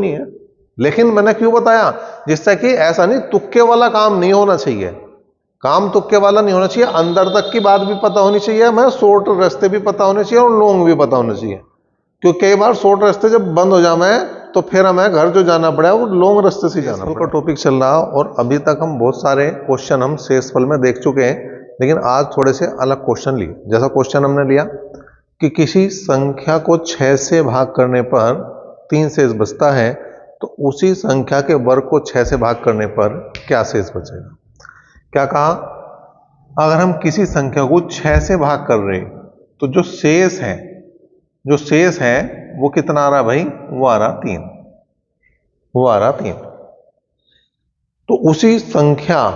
नहीं है। लेकिन मैंने क्यों बताया, जिससे कि ऐसा नहीं तुक्के वाला काम नहीं होना चाहिए, काम तुक्के वाला नहीं होना चाहिए, अंदर तक की बात भी पता होनी चाहिए, हमें शॉर्ट रास्ते भी पता होने चाहिए और लॉन्ग भी पता होने चाहिए। क्योंकि कई बार शॉर्ट रास्ते जब बंद हो जाए तो फिर हमें घर जो जाना पड़ा वो लॉन्ग रास्ते से जाना पड़ा। टॉपिक चल रहा और अभी तक हम बहुत सारे क्वेश्चन हम शेषफल में देख चुके हैं, लेकिन आज थोड़े से अलग क्वेश्चन लिए। जैसा क्वेश्चन हमने लिया कि किसी संख्या को 6 से भाग करने पर 3 शेष बचता है, तो उसी संख्या के वर्ग को 6 से भाग करने पर क्या शेष बचेगा। क्या कहा, अगर हम किसी संख्या को 6 से भाग कर रहे तो जो शेष है वो कितना आ रहा है भाई, वो आ रहा 3। तो उसी संख्या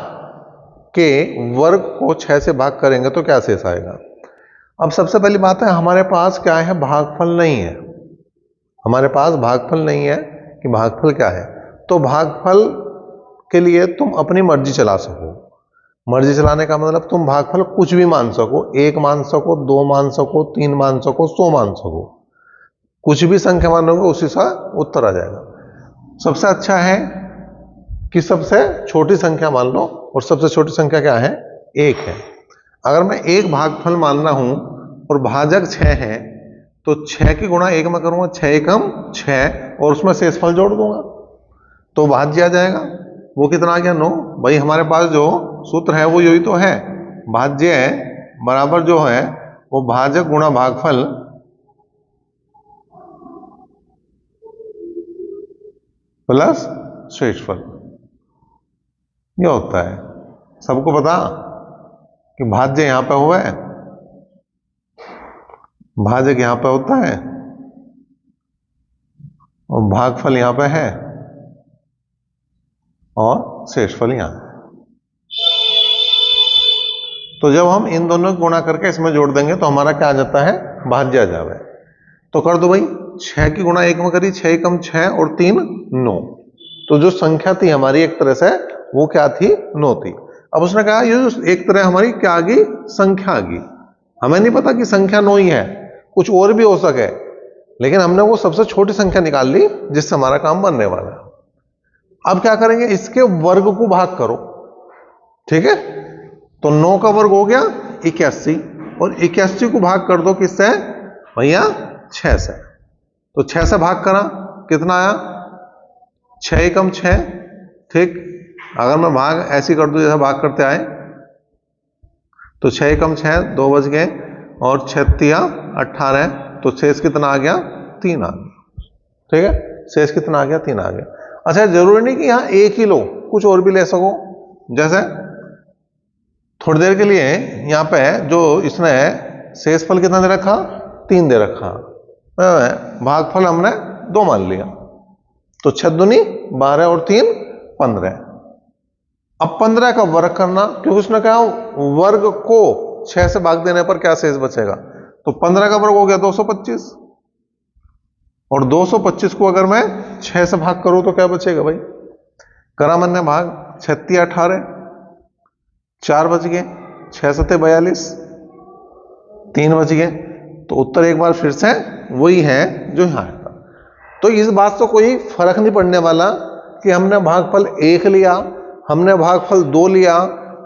के वर्ग को 6 से भाग करेंगे तो क्या शेष आएगा। अब सबसे पहली बात है, हमारे पास क्या है, भागफल नहीं है। हमारे पास भागफल नहीं है कि भागफल क्या है। तो भागफल के लिए तुम अपनी मर्जी चला सको। मर्जी चलाने का मतलब तुम भागफल कुछ भी मान सको, 1 मान सको, 2 मान सको, 3 मान सको, 100 मान सको, कुछ भी संख्या मानोगे उसी सा उत्तर आ जाएगा। सबसे अच्छा है कि सबसे छोटी संख्या मान लो, और सबसे छोटी संख्या क्या है, 1 है। अगर मैं एक भागफल मानना हूं और भाजक 6 है, तो 6 की गुणा 1 में करूंगा, 6 एकम 6, और उसमें शेषफल जोड़ दूंगा तो भाज्य आ जाएगा। वो कितना आ गया, 9। भाई हमारे पास जो सूत्र है वो यही तो है, भाज्य बराबर जो है वो भाजक गुणा भागफल प्लस शेषफल, ये होता है। सबको पता कि भाज्य यहां पे हुआ है, भाजक यहां पे होता है और भागफल यहां पे है और शेषफल यहां है। तो जब हम इन दोनों को गुणा करके इसमें जोड़ देंगे तो हमारा क्या आ जाता है, भाज्य आ जावे। तो कर दो भाई, 6 की गुणा 1 में करी, 6 एकम 6 और 3 9। तो जो संख्या थी हमारी एक तरह से वो क्या थी, 9 थी। अब उसने कहा ये जो एक तरह हमारी क्या आ गई, संख्या आ गई। हमें नहीं पता कि संख्या 9 ही है, कुछ और भी हो सके, लेकिन हमने वो सबसे छोटी संख्या निकाल ली जिससे हमारा काम बनने वाला है। अब क्या करेंगे, इसके वर्ग को भाग करो, ठीक है। तो 9 का वर्ग हो गया 81, और 81 को भाग कर दो किससे भैया, 6 से। तो 6 से भाग करा, कितना आया, 6 एकम 6, ठीक। अगर मैं भाग ऐसे कर दूं जैसे भाग करते आए, तो 6 एकम 6, 2 बच गए, और 6 तिया 18, तो शेष कितना आ गया, 3 आ गया, ठीक है। शेष कितना आ गया, 3 आ गया। अच्छा, जरूरी नहीं कि यहां एक ही लो, कुछ और भी ले सको। जैसे थोड़ी देर के लिए यहां पे जो इसने शेषफल कितना दे रखा, 3 दे रखा, भागफल हमने 2 मान लिया, तो 6 दूनी 12 और 3 15। अब 15 का वर्ग करना, क्योंकि उसने कहा वर्ग को 6 से भाग देने पर क्या शेष बचेगा। तो 15 का वर्ग हो गया 225, और 225 को अगर मैं 6 से भाग करूं तो क्या बचेगा भाई, करा मैंने भाग, 36 18, 4 बच गए, 6 7 42, 3 बच गए। तो उत्तर एक बार फिर से वही है जो यहां है। तो इस बात से कोई फर्क नहीं पड़ने वाला कि हमने भागफल 1 लिया, हमने भागफल 2 लिया,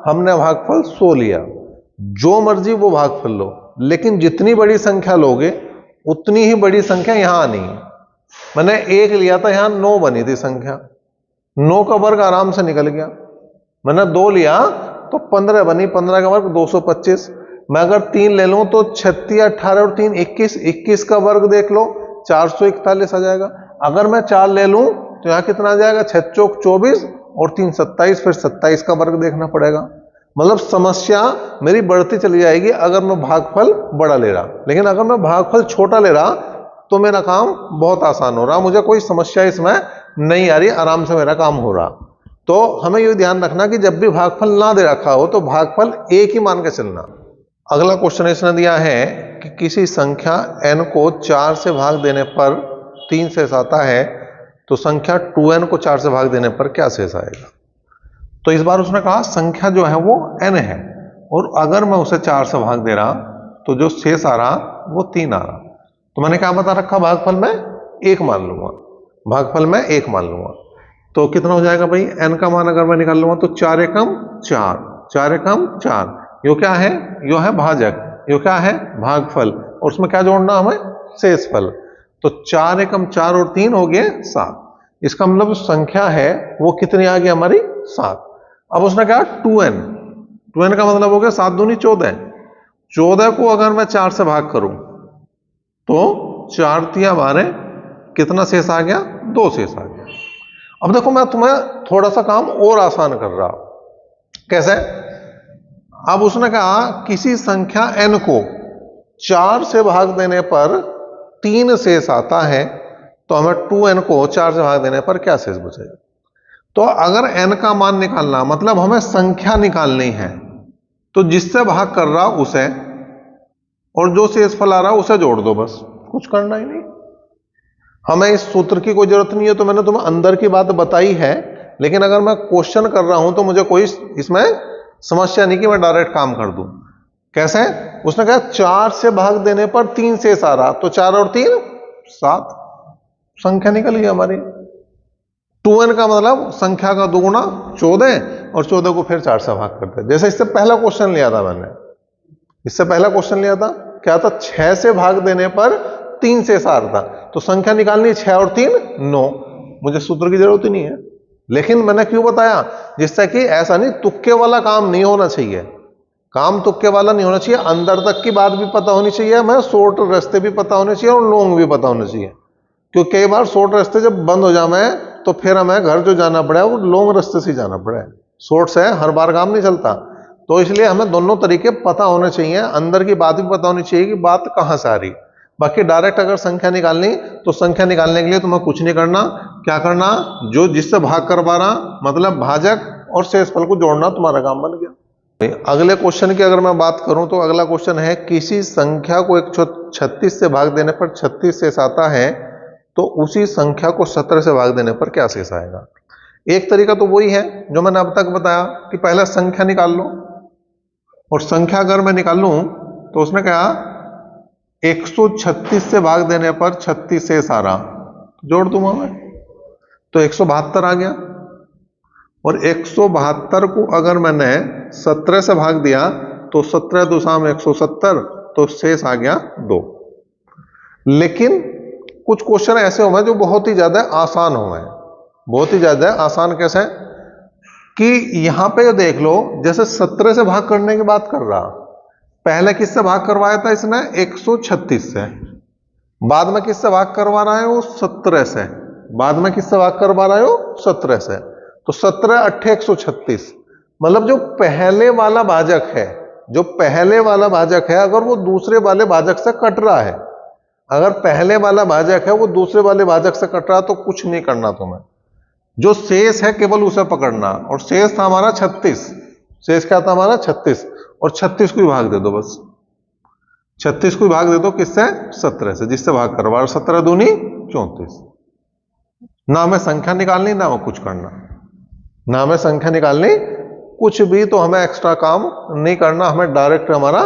हमने भागफल 100 लिया, जो मर्जी वो भागफल लो, लेकिन जितनी बड़ी संख्या लोगे उतनी ही बड़ी संख्या यहां आनी है। मैंने 1 लिया था, यहां 9 बनी थी संख्या, 9 का वर्ग आराम से निकल गया। मैंने 2 लिया तो 15 बनी, 15 का वर्ग 225। मैं अगर 3 ले लूं तो 36 18 और 3 21, 21 का वर्ग देख लो 441 आ जाएगा। अगर मैं 4 ले लूं तो यहां कितना आ जाएगा, 6 चौक 24 और 3 27, फिर 27 का वर्ग देखना पड़ेगा। मतलब समस्या मेरी बढ़ती चली जाएगी अगर मैं भागफल बड़ा ले रहा, लेकिन अगर मैं भागफल छोटा ले रहा तो मेरा काम बहुत आसान हो रहा, मुझे कोई समस्या इसमें नहीं आ रही, आराम से मेरा काम हो रहा। तो हमें यह ध्यान रखना कि जब भी भागफल ना दे रखा हो तो भागफल 1 ही मान के चलना। अगला क्वेश्चन इसने दिया है कि किसी संख्या n को 4 से भाग देने पर 3 शेष आता है, तो संख्या 2n को 4 से भाग देने पर क्या शेष आएगा। तो इस बार उसने कहा संख्या जो है वो n है, और अगर मैं उसे 4 से भाग दे रहा तो जो शेष आ रहा वो 3 आ रहा। तो मैंने क्या बता रखा, भागफल में 1 मान लूंगा। भागफल में 1 मान लूंगा। तो कितना हो जाएगा भाई, n का मान अगर मैं निकाल लूंगा तो 4 एकम 4, 4 एकम 4, यो क्या है, यो है भाजक, यो क्या है भागफल, और उसमें क्या जोड़ना हमें, शेषफल। तो 4 एकम 4 और 3 हो गए 7। इसका मतलब संख्या है वो कितनी आ गई हमारी, 7। अब उसने कहा 2n, 2n का मतलब हो गया 7 दूनी 14, 14 को अगर मैं 4 से भाग करूं तो 4 तिया हमारे कितना शेष आ गया, 2 शेष आ गया। अब देखो मैं तुम्हें थोड़ा सा काम और आसान कर रहा हूं, कैसे। अब उसने कहा किसी संख्या n को 4 से भाग देने पर 3 शेष आता है, तो हमें 2n को 4 से भाग देने पर क्या शेष बचेगा। तो अगर n का मान निकालना मतलब हमें संख्या निकालनी है, तो जिससे भाग कर रहा उसे और जो शेषफल आ रहा उसे जोड़ दो, बस, कुछ करना ही नहीं। हमें इस सूत्र की कोई जरूरत नहीं है, तो मैंने तुम्हें अंदर की बात बताई है, लेकिन अगर मैं क्वेश्चन कर रहा हूं तो मुझे कोई इसमें समस्या नहीं कि मैं डायरेक्ट काम कर दूं। कैसे, उसने कहा 4 से भाग देने पर 3 शेष आ रहा, तो 4 और 3 7, संख्या निकल गई हमारी। 2n का मतलब संख्या का दुगुना 14, और 14 को फिर 4 से भाग करते। जैसे इससे पहला क्वेश्चन लिया था मैंने, इससे पहला क्वेश्चन लिया था क्या था, 6 से भाग देने पर 3 शेष आ रहा था, तो संख्या निकालनी 6 और 3 9, मुझे सूत्र की जरूरत ही नहीं है। लेकिन मैंने क्यों बताया, जिससे कि ऐसा नहीं तुक्के वाला काम नहीं होना चाहिए, काम तुक्के वाला नहीं होना चाहिए, अंदर तक की बात भी पता होनी चाहिए, हमें शॉर्ट रास्ते भी पता होने चाहिए और लॉन्ग भी पता होने चाहिए। क्योंकि कई बार शॉर्ट रास्ते जब बंद हो जाए तो फिर हमें घर जो जाना पड़े वो लॉन्ग रास्ते से जाना पड़े, शॉर्ट से हर बार काम नहीं चलता। तो इसलिए हमें दोनों तरीके पता होने चाहिए, अंदर की बात भी पता होनी चाहिए कि बात कहां से आ रही। बाकी डायरेक्ट अगर संख्या निकालनी, तो संख्या निकालने के लिए तुम्हें कुछ नहीं करना, क्या करना, जो जिससे भाग करवा रहा मतलब भाजक और शेषफल को जोड़ना, तुम्हारा काम बन गया। अगले क्वेश्चन की अगर मैं बात करूं तो अगला क्वेश्चन है, किसी संख्या को 136 से भाग देने पर 36 शेष आता है, तो उसी संख्या को 17 से भाग देने पर क्या शेष आएगा। एक तरीका तो वही है जो मैंने अब तक बताया कि पहले संख्या निकाल लो, और संख्या अगर मैं निकाल लूं तो उसने कहा 136 से भाग देने पर 36 शेष आ रहा, जोड़ दूंगा मैं, तो 172 आ गया। और 172 को अगर मैंने 17 से भाग दिया तो 17 दूसरा में 170, तो शेष आ गया 2। लेकिन कुछ क्वेश्चन ऐसे होंगे जो बहुत ही ज्यादा आसान होंगे, बहुत ही ज्यादा आसान। कैसे कि यहां पे देख लो, जैसे 17 से भाग करने की बात कर रहा, पहले किससे भाग करवाया था इसने, 136 से, बाद में किससे भाग करवा रहा है वो 17 से, बाद में किससे भाग करवा रहा है वो 17 से। तो 17 8 136, मतलब जो पहले वाला भाजक है, जो पहले वाला भाजक है, अगर वो दूसरे वाले भाजक से कट रहा है, अगर पहले वाला भाजक है वो दूसरे वाले भाजक से कट रहा, तो कुछ नहीं करना तुम्हें, जो शेष है केवल उसे पकड़ना। और शेष था हमारा 36, शेष क्या था हमारा 36, और 36 को ही भाग दे दो, बस 36 को ही भाग दे दो, किससे, 17 से, जिससे भाग करवा, 17 दूनी 34। ना हमें संख्या निकालनी, ना हमें कुछ करना, ना हमें संख्या निकालनी कुछ भी, तो हमें एक्स्ट्रा काम नहीं करना, हमें डायरेक्ट हमारा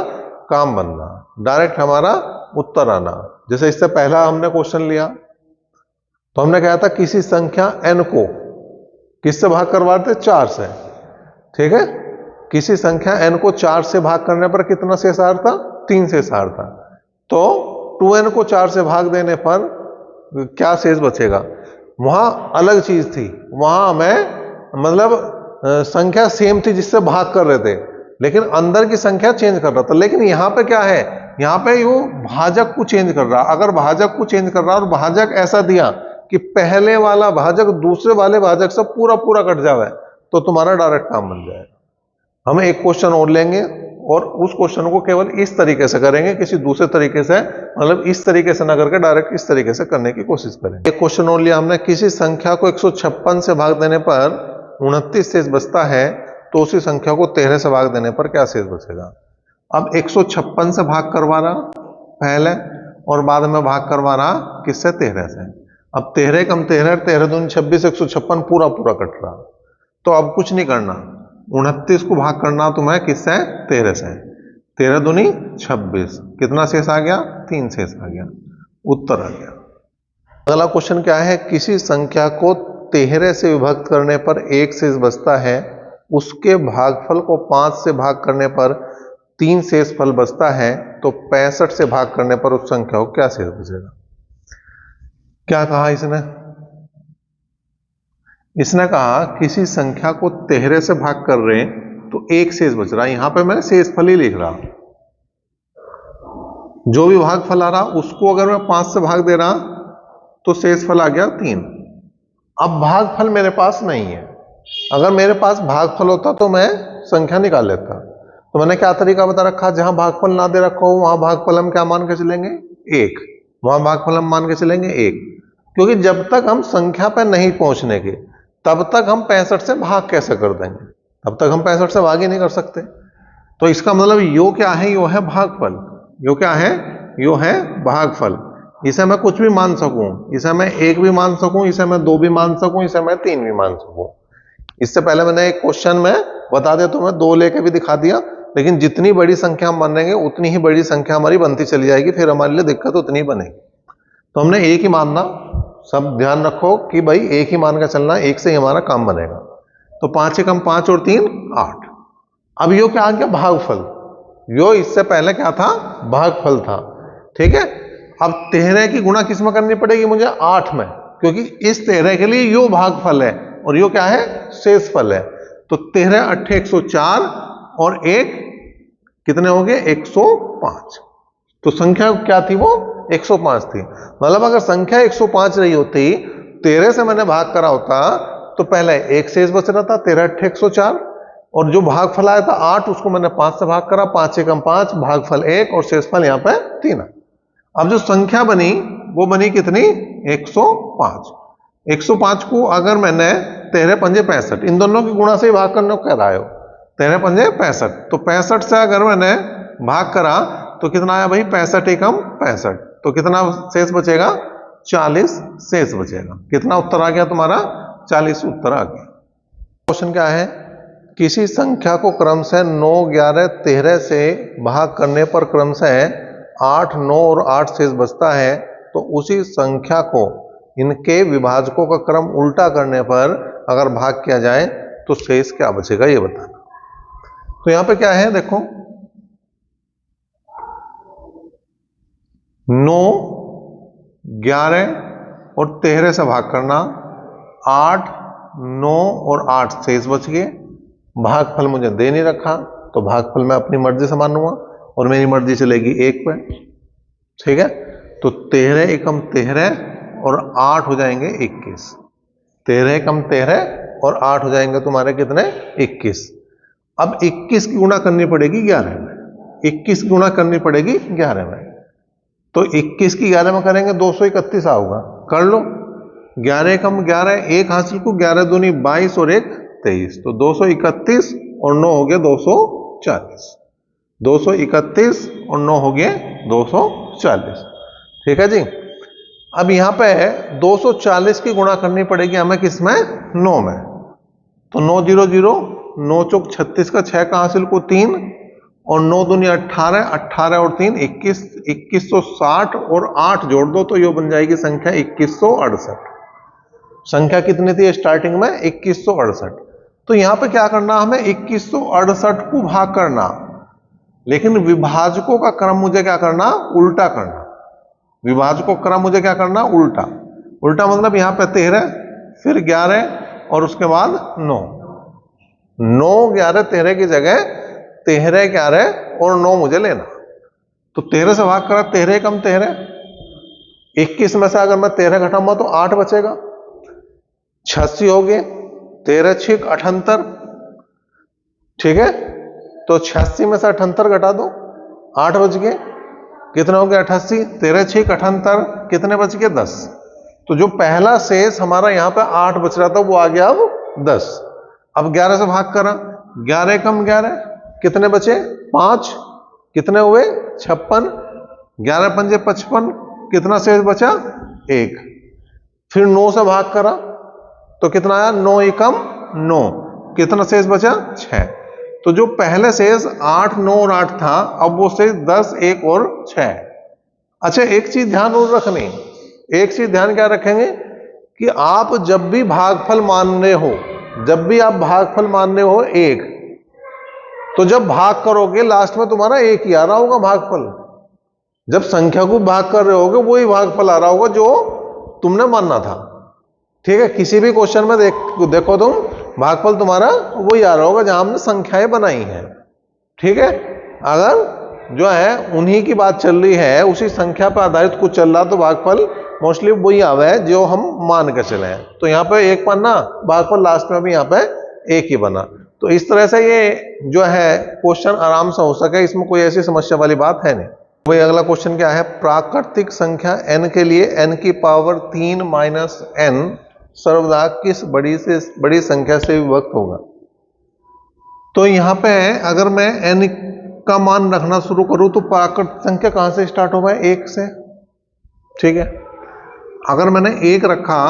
काम बनना, डायरेक्ट हमारा उत्तर आना। जैसे इससे पहला हमने क्वेश्चन लिया तो हमने कहा था किसी संख्या n को किससे भाग करवाते, 4 से, ठीक है, किसी संख्या n को 4 से भाग करने पर कितना शेष आ रहा था, 3 शेष आ रहा था। तो 2n को 4 से भाग देने पर क्या शेष बचेगा, वहां अलग चीज थी, वहां हमें मतलब संख्या सेम थी जिससे भाग कर रहे थे, लेकिन अंदर की संख्या चेंज कर रहा था। लेकिन यहां पे क्या है, यहां पे वो भाजक को चेंज कर रहा, अगर भाजक को चेंज कर रहा और भाजक ऐसा दिया कि पहले वाला भाजक दूसरे वाले भाजक से पूरा पूरा कट जावे, तो तुम्हारा डायरेक्ट काम बन जाएगा। हम एक क्वेश्चन और लेंगे और उस क्वेश्चन को केवल इस तरीके से करेंगे, किसी दूसरे तरीके से, मतलब इस तरीके से ना करके डायरेक्ट इस तरीके से करने की कोशिश करेंगे। एक क्वेश्चन और लिया हमने, किसी संख्या को 156 से भाग देने पर 29 शेष बचता है, तो उसी संख्या को 13 से भाग देने पर क्या शेष बचेगा। अब 156 से भाग करवा रहा पहले, और बाद में भाग करवा रहा किससे, 13 से। अब 13 कम 13, 13 दूनी 26, 156 पूरा पूरा कट रहा। तो अब कुछ नहीं करना, 29 को भाग करना तुम्हें किससे, 13 से, 13 दूनी 26, कितना शेष आ गया, 3 शेष आ गया, उत्तर आ गया। अगला क्वेश्चन क्या है, किसी संख्या को 13 से विभक्त करने पर 1 शेष बचता है, उसके भागफल को 5 से भाग करने पर 3 शेष फल बचता है, तो 65 से भाग करने पर उस संख्या को क्या शेष बचेगा। क्या कहा इसने कहा किसी संख्या को 13 से भाग कर रहे हैं तो 1 शेष बच रहा है। यहां पे मैं शेष फल ही लिख रहा हूं, जो भी भागफल आ रहा उसको अगर मैं 5 से भाग दे रहा तो शेष फल आ गया 3। अब भागफल मेरे पास नहीं है, अगर मेरे पास भागफल होता तो मैं संख्या निकाल लेता। तो मैंने क्या तरीका बता रखा, जहां भागफल ना दे रखा हो वहां भागफल हम क्या मान के चलेंगे 1, वहां भागफल हम मान के चलेंगे 1, क्योंकि जब तक हम संख्या पर नहीं पहुंचने के तब तक हम 65 से भाग कैसे कर देंगे, तब तक हम 65 से भाग ही नहीं कर सकते। तो इसका मतलब यो क्या है, यो है भागफल। यो क्या है, यो है भागफल। इसे मैं कुछ भी मान सकूं, इसे मैं 1 भी मान सकूं, इसे मैं 2 भी मान सकूं, इसे मैं 3 भी मान सकूं। इससे पहले मैंने एक क्वेश्चन में बता दिया तो मैं 2 लेके भी दिखा दिया, लेकिन जितनी बड़ी संख्या हम मानेंगे उतनी ही बड़ी संख्या हमारी बनती चली जाएगी, फिर हमारे लिए दिक्कत उतनी ही बनेगी। तो हमने 1 ही मानना, सब ध्यान रखो कि भाई 1 ही मान कर चलना, 1 से ही हमारा काम बनेगा। तो 5 एकम 5 और 3 8। अब यो क्या आ गया भागफल, यो इससे पहले क्या था भागफल था, ठीक है। अब 13 की गुणा किस में करनी पड़ेगी मुझे 8 में, क्योंकि इस 13 के लिए यो भागफल है और यो क्या है शेषफल है। तो 13 8 104 और 1 कितने हो गए 105। तो संख्या क्या थी वो 105 थी। मतलब अगर संख्या 105 रही होती, 13 से मैंने भाग करा होता तो पहले 1 शेष बच रहा था 13 8 104, और जो भागफल आया था 8 उसको मैंने 5 से भाग करा, 5 एकम 5, भागफल 1 और शेषफल यहां पे 3। अब जो संख्या बनी वो बनी कितनी 105। 105 को अगर मैंने 13 पंजे 65, इन दोनों की गुणा से ही भाग करने को कह रहा है, 13 पंजे 65, तो 65 से अगर मैंने भाग करा तो कितना आया भाई 65 एकम 65, तो कितना शेष बचेगा 40 शेष बचेगा। कितना उत्तर आ गया तुम्हारा 40 उत्तर आ गया। क्वेश्चन क्या है, किसी संख्या को क्रमशः 9 11 13 से भाग करने पर क्रमशः 8 9 और 8 शेष बचता है, तो उसी संख्या को इनके विभाजकों का क्रम उल्टा करने पर अगर भाग किया जाए तो शेष क्या बचेगा ये बताना। तो यहां पे क्या है देखो, 9 11 और 13 से भाग करना, 8 9 और 8 शेष बच गए। भागफल मुझे दे नहीं रखा तो भागफल मैं अपनी मर्जी से मानूंगा और मेरी मर्जी चलेगी 1 पे, ठीक है। तो 13 एकम 13 और 8 हो जाएंगे 21। 13 एकम 13 और 8 हो जाएंगे तुम्हारे कितने 21। अब 21 की गुणा करनी पड़ेगी 11 में, 21 की गुणा करनी पड़ेगी 11 में। तो 21 की 11 में करेंगे 231 आऊगा, कर लो। 11 एकम 11, 1 हासिल को, 11 दूनी 22 और 1 23, तो 231 और 9 हो गया 240। 231 और 9 हो गए 240, ठीक है जी। अब यहां पे 240 की गुणा करनी पड़ेगी हमें किसमें 9 में, तो 9 0 0, 9 चौक 36 का 6 का हासिल को 3 और 9 दूनी 18, 18 और 3 21, 2160 और 8 जोड़ दो तो ये बन जाएगी संख्या 2168। संख्या कितनी थी स्टार्टिंग में 2168। तो यहां पे क्या करना हमें 2168 को भाग करना, लेकिन विभाजकों का क्रम मुझे क्या करना उल्टा करना। विभाजकों का क्रम मुझे क्या करना उल्टा। उल्टा मतलब यहां पे 13 फिर 11 और उसके बाद 9, 9 11 13 की जगह 13 11 और 9 मुझे लेना। तो 13 से भाग करा 13 कम 13, 21 में से अगर मैं 13 घटाऊंगा तो 8 बचेगा, 86 हो गए, 13 6 78, ठीक है। तो 86 में से 78 घटा दो, 8 बच गए, कितना हो गया 88, 13 6 78, कितने बच गए 10। तो जो पहला शेष हमारा यहां पे 8 बच रहा था वो आ गया अब 10। अब 11 से भाग करा, 11 कम 11, कितने बचे 5, कितने हुए 56, 11 पंजे 55, कितना शेष बचा 1। फिर 9 से भाग करा तो कितना आया 9 एकम 9, कितना शेष बचा 6। तो जो पहले शेष 8 9 और 8 था अब वो शेष 10 1 और 6। अच्छा एक चीज ध्यान और रखनी, एक चीज ध्यान क्या रखेंगे कि आप जब भी भागफल मान रहे हो, जब भी आप भागफल मान रहे हो एक, तो जब भाग करोगे लास्ट में तुम्हारा एक ही आ रहा होगा भागफल। जब संख्या को भाग कर रहे होगे वही भागफल आ रहा होगा जो तुमने मानना था। ठीक है, किसी भी क्वेश्चन में देखो तुम, भागफल तुम्हारा वही आ रहा होगा जहां हमने संख्याएं बनाई हैं। ठीक है, अगर जो है उन्हीं की बात चल रही है, उसी संख्या पर आधारित कुछ चल रहा, तो भागफल मोस्टली वही आवा है जो हम मान के चले हैं। तो यहाँ पे एक पन्ना भागफल लास्ट में भी यहाँ पे एक ही बना। तो इस तरह से ये जो है क्वेश्चन आराम से हो सके, इसमें कोई ऐसी समस्या वाली बात है नहीं। वही अगला क्वेश्चन क्या है, प्राकृतिक संख्या n के लिए n की पावर 3 माइनस n सर्वदा किस बड़ी से बड़ी संख्या से विभक्त होगा। तो यहां पे अगर मैं n का मान रखना शुरू करूं तो प्राकृतिक संख्या कहां से स्टार्ट होगा, 1 से। ठीक है, अगर मैंने 1 रखा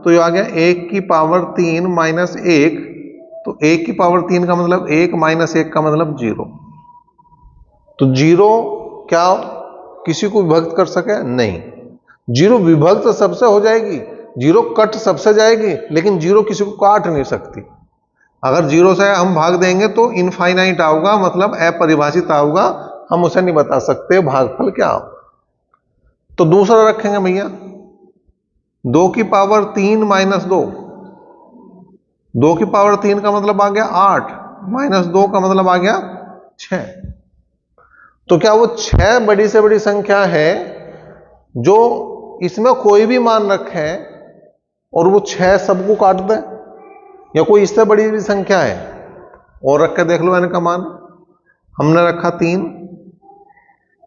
तो ये आ गया 1 की पावर 3 माइनस 1। तो 1 की पावर 3 का मतलब 1 माइनस 1 का मतलब 0। तो 0 क्या किसी को विभक्त कर सके? नहीं। 0 विभक्त सबसे हो जाएगी, 0 कट सबसे जाएगी, लेकिन 0 किसी को काट नहीं सकती। अगर 0 से हम भाग देंगे तो इनफाइनाइट आऊगा, मतलब अपरिभाषित आऊगा, हम उसे नहीं बता सकते भागफल क्या हो। तो दूसरा रखेंगे भैया 2 की पावर 3 माइनस 2। 2 की पावर 3 का मतलब आ गया 8, माइनस 2 का मतलब आ गया 6। तो क्या वो 6 बड़ी से बड़ी संख्या है जो इसमें कोई भी मान रखे और वो 6 सबको काट दे, या कोई इससे बड़ी भी संख्या है? और रख के देख लो इनका मान। हमने रखा 3,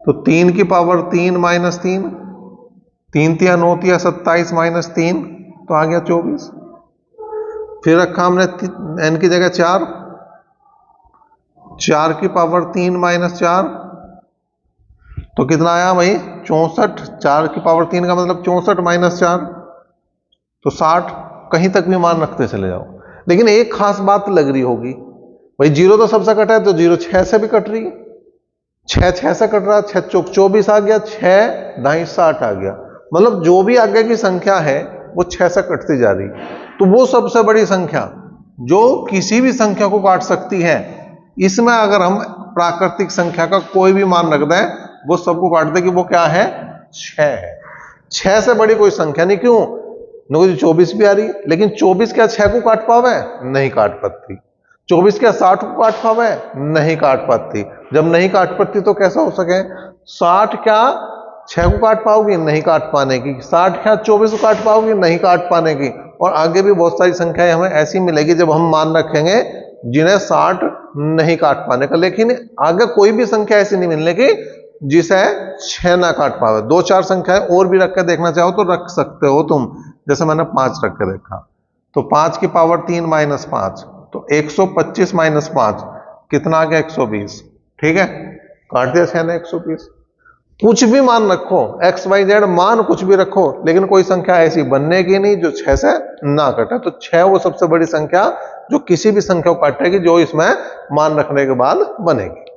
तो 3 की पावर 3 माइनस 3, 3 तिया 9 तिया 27 माइनस 3, तो आ गया 24। फिर रखा हमने n की जगह 4, 4 की पावर 3 माइनस 4, तो कितना आया भाई 64। 4 की पावर 3 का मतलब 64 माइनस 4, तो 60। कहीं तक भी मान रखते चले जाओ, लेकिन एक खास बात लग रही होगी भाई, 0 तो सबसे कटा है, तो 0 6 से भी कट रही है, 6 6 से कट रहा है, 6 चौक 24 आ गया, 6 ढाई 60 आ गया। मतलब जो भी आगे की संख्या है वो 6 से कटती जा रही। तो वो सबसे बड़ी संख्या जो किसी भी संख्या को काट सकती है, इसमें अगर हम प्राकृतिक संख्या का कोई भी मान रख दें वो सबको काट दे, कि वो क्या है, 6 है। 6 से बड़ी कोई संख्या नहीं। क्यों? 24 भी आ रही, लेकिन 24 क्या 6 को काट पावे? नहीं काट पाती। 24 क्या 60 को काट पावे? नहीं काट पाती। जब नहीं काट पाती तो कैसा हो सके? 60 क्या 6 को काट पाओगी? नहीं काट पाने की। 60 क्या 24 को काट पाओगी? नहीं काट पाने की। और आगे भी बहुत सारी संख्याएं हमें ऐसी मिलेगी जब हम मान रखेंगे जिन्हें 60 नहीं काट पाने का। लेकिन आगे कोई भी संख्या ऐसी नहीं मिलने की जिसे 6 ना काट पावे। 2-4 संख्याएं और भी रख के देखना चाहो तो रख सकते हो तुम, जैसे मैंने 5 रख के देखा। तो 5 की पावर 3 माइनस 5, तो 125 माइनस 5 कितना आ गया? 120। ठीक है, काट दिया 6 ने 120। कुछ भी मान रखो, XYZ मान कुछ भी रखो, लेकिन कोई संख्या ऐसी बनने की नहीं जो 6 से ना कटे। तो 6 वो सबसे बड़ी संख्या जो किसी भी संख्या को काटेगी, जो इसमें मान रखने के बाद बनेगी।